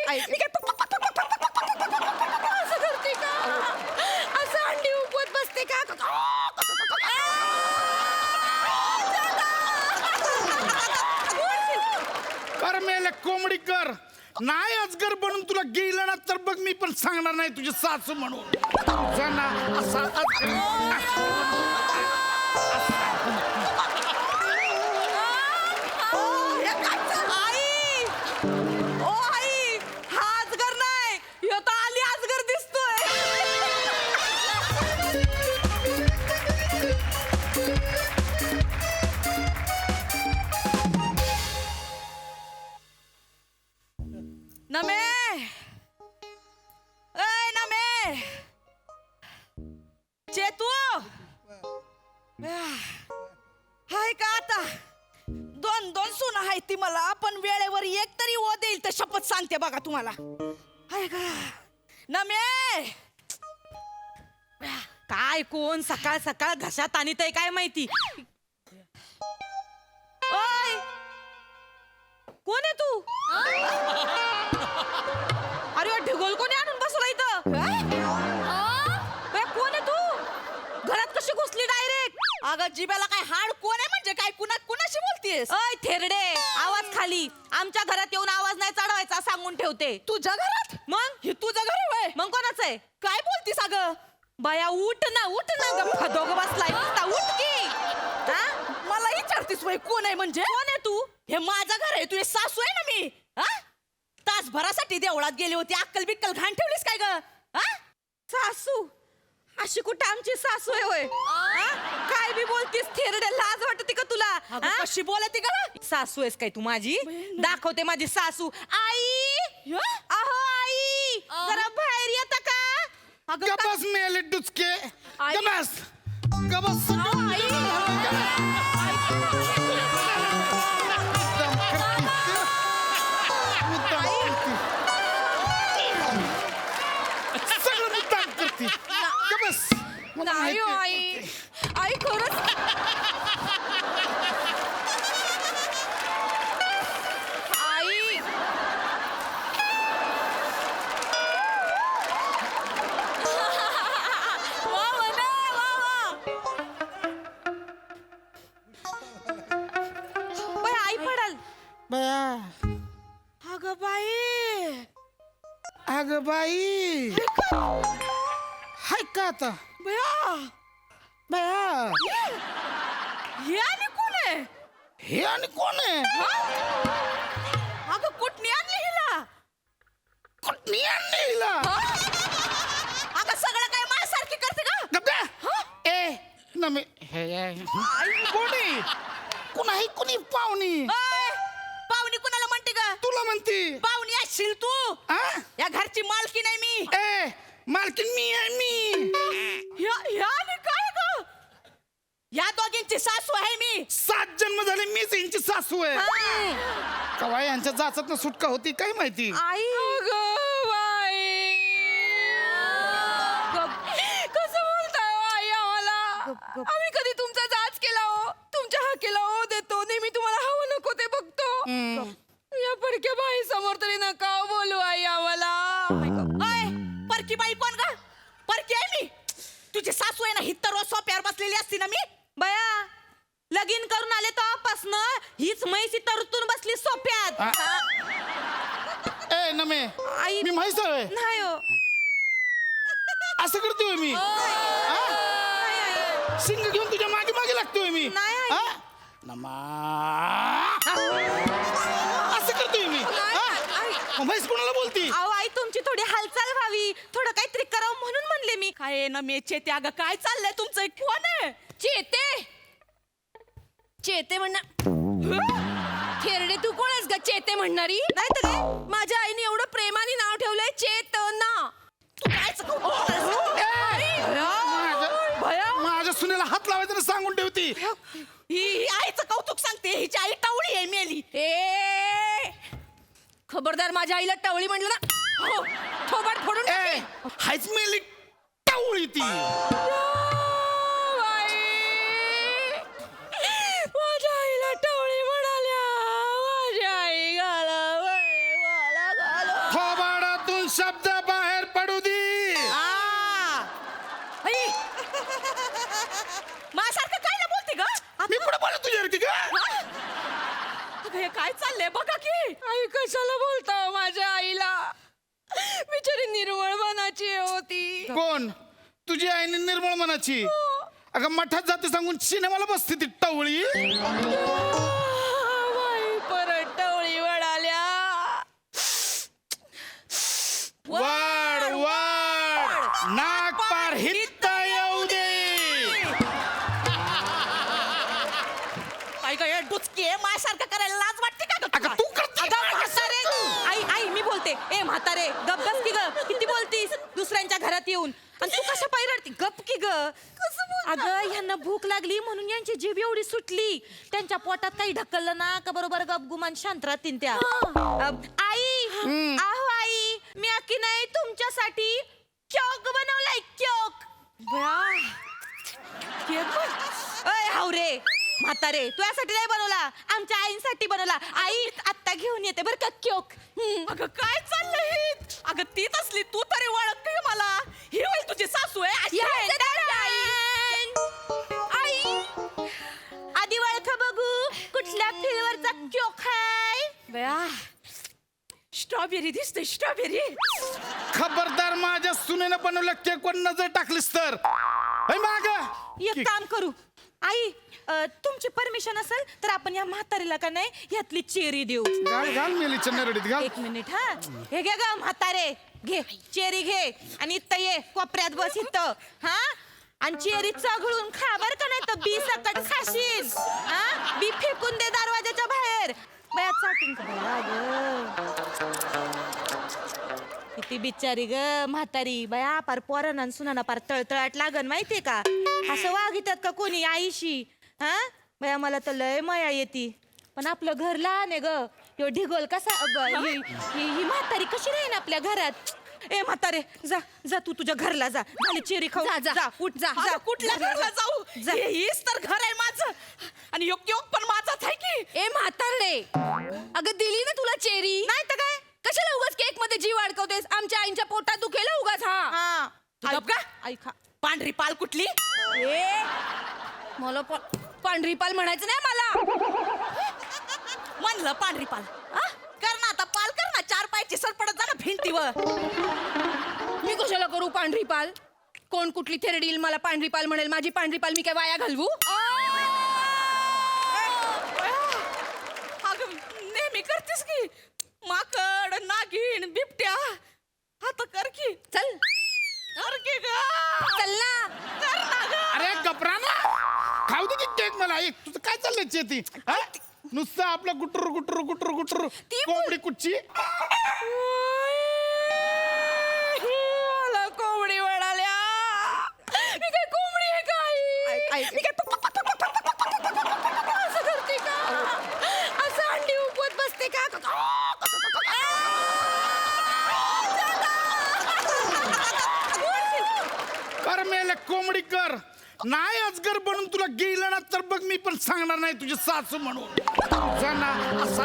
मी काय असं करते का? असं अंडी उपवत बसते का? कर मेले कोंबडी कर. नाही अजगर बनून तुला गेलं ना तर बघ मी पण सांगणार नाही तुझी सासू म्हणून. तुझा ना असा आई, ओ आई, हा अजगर नाही, ह्यो तर आली अजगर दिसतोय. नमे, ए नमे, चेतू, हाय का आता? दोन सुना आहे ती मला, पण वेळेवर एक तरी ओ देईल तर शपथ सांगते बघा तुम्हाला. हाय का नमे? काय कोण सकाळ सकाळ घशात आणि ते काय माहिती. ओय, कोण आहे तू? अरे ढिगोल कोणी आणून बसला इथं? बे, कोण आहे तू? घरात कशी घुसली डायरेक्ट? अगं जिब्याला काय हाड कोण आहे म्हणजे काय? कुणाशी बोलतेस? अय थेरडे, आवाज खाली. आमच्या घरात येऊन आवाज नाही चढवायचा सांगून ठेवते. तुझ्या घरात? मग हे तुझं घर आहे व्हय? मग कोणाचं आहे? काय बोलतीस अगं? बाया उठ ना गप्पा दोघं बसलाय नुसता, उठ की. हा? मला विचारतीस वय कोण आहे म्हणजे? कोण आहे तू? हे माझं घर आहे, तुझी सासू आहे ना मी. हा? तासभरासाठी देवळात गेली होती, अक्कल बिक्कल घाण ठेवलीस काय ग? हा? सासू? अशी कुठं आमची सासू आहे होय? हा? काय बी बोलतीस थेरडे, लाज वाटते का तुला? अगं, हा? कशी बोलती का? सासू आहेस काय तू माझी? दाखवते माझी सासू. आई, अहो आई, जरा बाहेर येता का? अगं का- गबस मेले डुचके. आई. गबस गबस सगळं मुद्दाम करते. गबस. मला नाही हो, माहिती. आई, आई खरंच. आई, वा म्हणा, वा वा. बाई, आई पडाल. बया, अगं बाई, अगं बाई, हाय का आता? बया, बया, हे आणि कोण आहे? हे आणि कोण आहे? अगं कुठनी आणली हिला? कुठली आणली हिला? अगं सगळं काय माझ्यासारखी करते का? गप्पा. ए नमे हे कोणी कुणाही कुणी पाहुणी ओय, पाहुणी कुणाला म्हणते का? तुला म्हणती. पाहुणी असशील तू. आ? या घरची मालकी नाही मी. ए मालकीन मी आहे मी. ह्या आणि काय ग? या दोघींची सासू आहे मी. 7 जन्म झाले मीच यांची सासू आहे. कवा यांच्या जाचात सुटका होती काय माहिती. आई, कसं बोलताय हो आई आम्हाला? आम्ही कधी तुमचा जाच केला हो? तुमच्या हाकेला हो देतो, नेहमी तुम्हाला हवं नको ते बघतो. या परक्या बाई समोर तरी नका हो बोलू आई आम्हाला. ओय, परकी बाई कोण ग? परकी आहे मी. तुझी सासू आहे ना, ही तर रोज सोप्यावर बसलेली असती ना मी. बया, लगीन करून आले तेव्हापासनं हीच म्हैसी तरतून बसली सोप्यात. ए नमे आई, मी म्हैस आहे. नाही हो. असं करतोय मी. नाही, आई. सिंग घेऊन तुझ्या मागे मागे लागतोय मी. नाही, आई. हा? नमा असं करतोय मी. हा? म्हैस कोणाला बोलती? अहो आई, तुमची थोडी हालचाल व्हावी, थोडं काहीतरी करावं म्हणून म्हणले मी. काय ना मे चेते, अगं काय चाललंय तुमचं? कोण आहे? चेते, चेते म्हणणार. खेरडे तू कोण आहेस ग चेते म्हणणारी? नाही तर काय? माझ्या आईने एवढं प्रेमाने नाव ठेवलंय चेतना. तू काय माझ्या सुनेला हात लावायचं ना सांगून ठेवती. ही आईचं कौतुक सांगते. हिची आई टवळी आहे मेली. ए खबरदार, माझ्या आईला टवळी म्हणलं ना, हो, थोबाड फोडून टाकेन. हायच मेली टावळी ती. माझ्या आईला टवळी म्हणाल्या. माझ्या आई घाला मला घाला. शब्द बाहेर पडू दे. माझ्यासारखं काय ना बोलते ग मी पुढे बोलत तुझ्यासारखी का? अगं हे काय चाललंय बघा की. आई कशाला बोलता माझ्या आईला? बिचारी निर्मळ मनाची होती. कोण? तुझी आईने निर्मळ मनाची? अगं मठात जाते सांगून सिनेमाला बसते ती टवळी. बाई परत टवळी वळाल्या. वाढ वाढ नाक पार हित्त येऊ दे. काय काय डुचकी आहे माझ्यासारखं करायला लाज वाटते का ग अगं तुला? तू करते अगं म्हातारे आई आई मी बोलते. ए म्हातारे गप बस की ग. किती बोलतीस दुसऱ्यांच्या घरात येऊन. आणि तू कशा पायी रडती? गप की ग. अगं ह्यांना भूक लागली म्हणून यांची जीभ एवढी सुटली. त्यांच्या पोटात काही ढकललं ना का बरोबर गपगुमान शांत राहतील त्या. आई आहो आई मी अक्की नाही तुमच्यासाठी चॉक बनवलाय चॉक. अय हावरे म्हातारे तू यासाठी नाही बनवला आमच्या आईसाठी बनवला. आई आत्ता घेऊन येते बरं का क्योक. अगं काय चाललंय? अगं तीच असली तू तरी ओळखते मला. ही होय तुझी सासू आहे. आई आधी ओळख बघू कुठल्या फ्लेवरचा क्योक आहे. स्ट्रॉबेरी दिसते स्ट्रॉबेरी. खबरदार माझ्या सुनेनं बनवलं केकवर नजर टाकलीस तर. माग एक काम करू आई तुमची परमिशन असेल तर आपण या म्हातारीला का नाही यातली चेरी देऊ. घाल घाल मेलीच्या नरडीत घाल. एक मिनिट हा हे घे ग म्हातारे घे चेरी घे आणि इथं ये कोपऱ्यात बस इथं. हा आणि चेरी चघळून खा बर का नाही तर बी सकट खाशील. हा बी फेकून दे दरवाजाच्या बाहेर. बया चाटून किती बिचारी ग म्हातारी बया पार पोरांना आणि सुनाना पार तळतळाट लागन माहितीये का. असं वागितात का कोणी आईशी. हा बया मला तर लय माया येती पण आपलं घर लहान आहे ग. ह्यो ढिगोल कसा ही म्हातारी कशी राहीन आपल्या घरात. ए म्हातारे जा जा तू तुझ्या घरला जा. झाली चेरी खाऊ. जा उठ जा जा. कुठल्या घरला जाऊ? हीच तर घर आहे माझं आणि योग्य पण माझाच आहे की. ए म्हातारडे अगं दिली ना तुला चेरी नाही तर काय कशाला उगाच केक मध्ये जीव अडकवतेस? आमच्या आईच्या पोटात दुखेल उगाच. हा तू गप का? आई खा. पांढरी पाल कुठली? ए मला पांढरी पाल म्हणायचं नाही मला. म्हणलं पांढरी पाल. कर ना आता पाल कर ना. चार पायची सरपडत जा ना भिंतीवर. मी कशाला करू पांढरी पाल? कोण कुठली थेरडील मला पांढरी पाल म्हणेल? माझी पांढरी पाल मी काय वाया घालवू? अगं नेहमी करतेस की माकड नागिन बिबट्या. आता कर की. चल कर की ग. चल ना. कर ना ग. अरे गपरा ना खाऊ दे की केक मला. एक तुझं काय चाललंय चेती? हा? नुसतं आपलं गुटर गुटर गुटर गुटर कोंबडी कुच्ची. मला कोंबडी वळाल्या. मी काय कोंबडी आहे काय? मी काय असं करते का? असं अंडी उपवत बसते का? कर मेले कोंबडी कर. नाही अजगर बनून तुला गेलं ना तर बघ मी पण सांगणार नाही तुझी सासू म्हणून. तुझा ना असा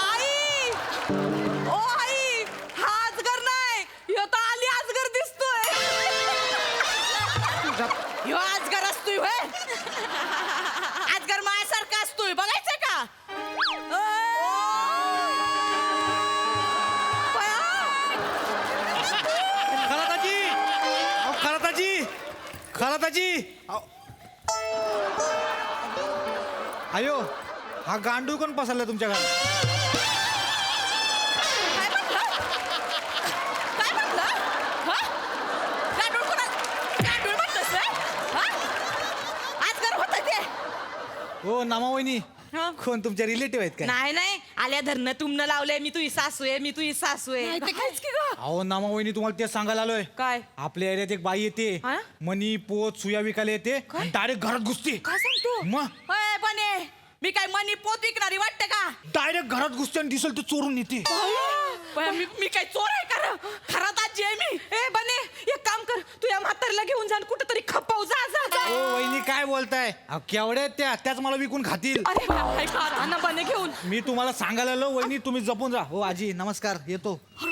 आई ओ आई हा अजगर नाही ह्यो तर आली अजगर दिसतोय. ह्यो अजगर असतोय होय. अजगर माझ्यासारखा असतोय बघायचं का? खालाताजी अयो हा गांडूळ कोण पसरला तुमच्या घरात? काय म्हटलं? हा? गांडूळ म्हणतोस व्हय? हा? अजगर होतं ते. हो नामावहिनी हा? कोण तुमच्या रिलेटिव्ह आहेत काय? नाही नाही आल्या धरणं तुमनं लावलंय. मी तुझी सासू आहे मी तुझी सासू आहे. काहीच की गं. अहो नामावहिनी तुम्हाला तेच सांगायला आलोय. काय? आपल्या एरियात एक बाई येते हा? मनी पोत सुया विकायला येते डायरेक्ट घरात घुसते. काय सांगतो? मग होय बने मी काय मनी पोत विकणारी वाटते का? डायरेक्ट घरात घुसते आणि दिसल ते चोरून येते. मी काय चोर आहे का खरं खरंच आजी आहे मी. ए बने एक काम कर, तू या म्हातारीला घेऊन जा कुठेतरी खपाव. जा जा जा. ओ वहिनी काय बोलताय केवढ्या आहेत त्याच मला विकून खातील. अरे काय ना बने घेऊन. मी तुम्हाला सांगायला आलो वहिनी तुम्ही जपून जा. हो आजी नमस्कार येतो. अरे